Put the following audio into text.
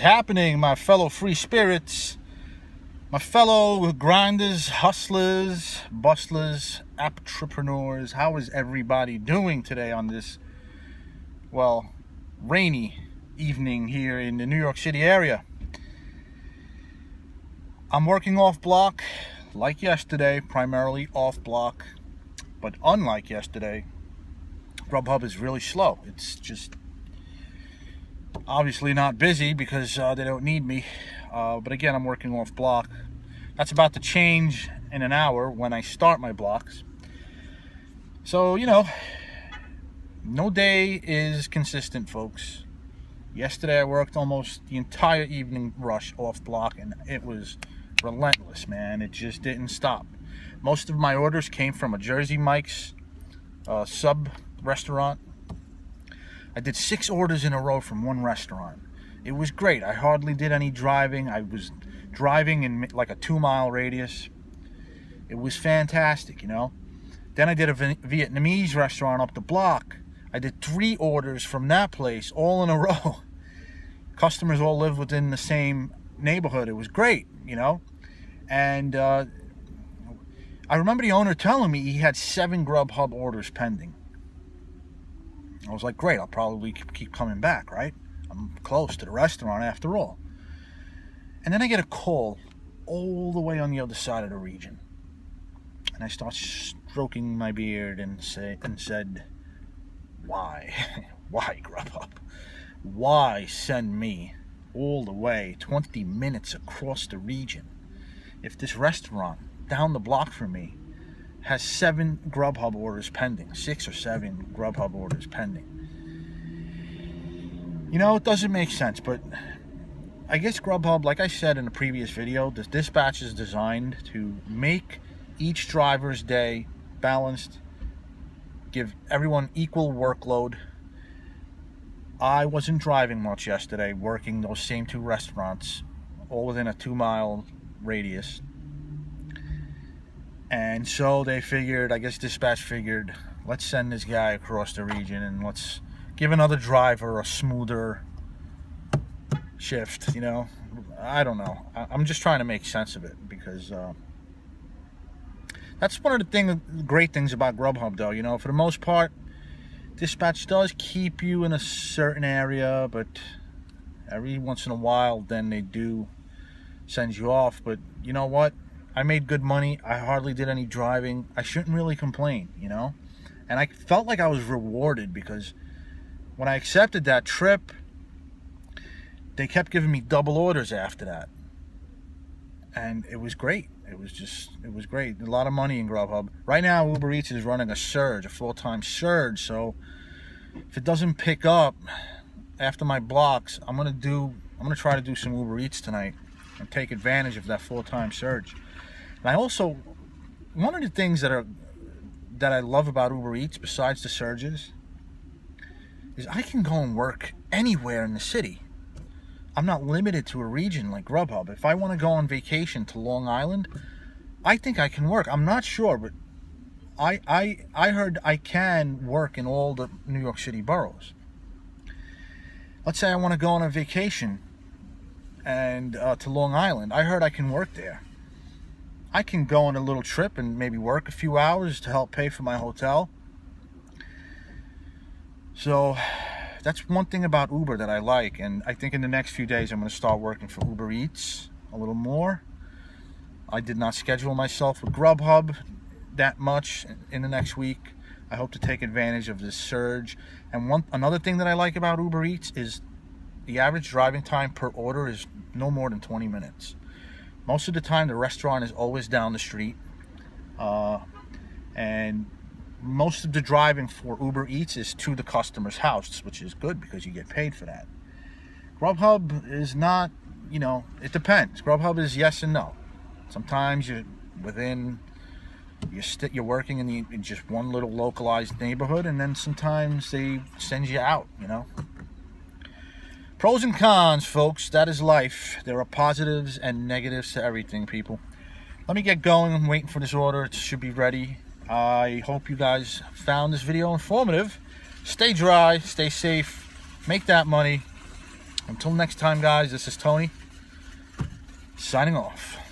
happening, my fellow free spirits, my fellow grinders, hustlers, bustlers, entrepreneurs? How is everybody doing today on this, well, rainy evening here in the New York City area? I'm working off block like yesterday, primarily off block, but unlike yesterday, Grubhub is really slow. It's just obviously not busy because they don't need me. But again, I'm working off block. That's about to change in an hour when I start my blocks. So, no day is consistent, folks. Yesterday I worked almost the entire evening rush off block, and it was relentless, man. It just didn't stop. Most of my orders came from a Jersey Mike's sub restaurant. I did 6 orders in a row from one restaurant. It was great. I hardly did any driving. I was driving in like a 2-mile radius. It was fantastic, Then I did a Vietnamese restaurant up the block. I did 3 orders from that place all in a row. Customers all lived within the same neighborhood. It was great, And I remember the owner telling me he had 7 Grubhub orders pending. I was like, great, I'll probably keep coming back, right? I'm close to the restaurant after all. And then I get a call all the way on the other side of the region. And I start stroking my beard and said, why? Why, Grubhub? Why send me all the way 20 minutes across the region if this restaurant down the block from me has 7 Grubhub orders pending, 6 or 7 Grubhub orders pending? It doesn't make sense, but I guess Grubhub, like I said in a previous video, this dispatch is designed to make each driver's day balanced, give everyone equal workload. I wasn't driving much yesterday, working those same 2 restaurants, all within a 2-mile radius. And so they figured, I guess dispatch figured, let's send this guy across the region and let's give another driver a smoother shift, I don't know. I'm just trying to make sense of it because that's one of the great things about Grubhub, though. For the most part, dispatch does keep you in a certain area, but every once in a while, then they do send you off. But you know what? I made good money. I hardly did any driving. I shouldn't really complain, And I felt like I was rewarded because when I accepted that trip, they kept giving me double orders after that. And it was great. It was great. A lot of money in Grubhub. Right now, UberEATS is running a surge, a full-time surge. So if it doesn't pick up after my blocks, I'm gonna try to do some UberEATS tonight and take advantage of that full-time surge. And I also, one of the things that I love about UberEATS, besides the surges, is I can go and work anywhere in the city. I'm not limited to a region like Grubhub. If I want to go on vacation to Long Island, I think I can work. I'm not sure, but I heard I can work in all the New York City boroughs. Let's say I want to go on a vacation and to Long Island. I heard I can work there. I can go on a little trip and maybe work a few hours to help pay for my hotel. So that's one thing about Uber that I like, and I think in the next few days I'm going to start working for UberEATS a little more. I did not schedule myself with Grubhub that much in the next week. I hope to take advantage of this surge. And another thing that I like about UberEATS is the average driving time per order is no more than 20 minutes. Most of the time the restaurant is always down the street, and most of the driving for UberEATS is to the customer's house, which is good because you get paid for that. Grubhub is not, it depends. Grubhub is yes and no. Sometimes you're working in just one little localized neighborhood, and then sometimes they send you out, Pros and cons, folks. That is life. There are positives and negatives to everything, people. Let me get going. I'm waiting for this order. It should be ready. I hope you guys found this video informative. Stay dry, stay safe, make that money. Until next time, guys, this is Tony signing off.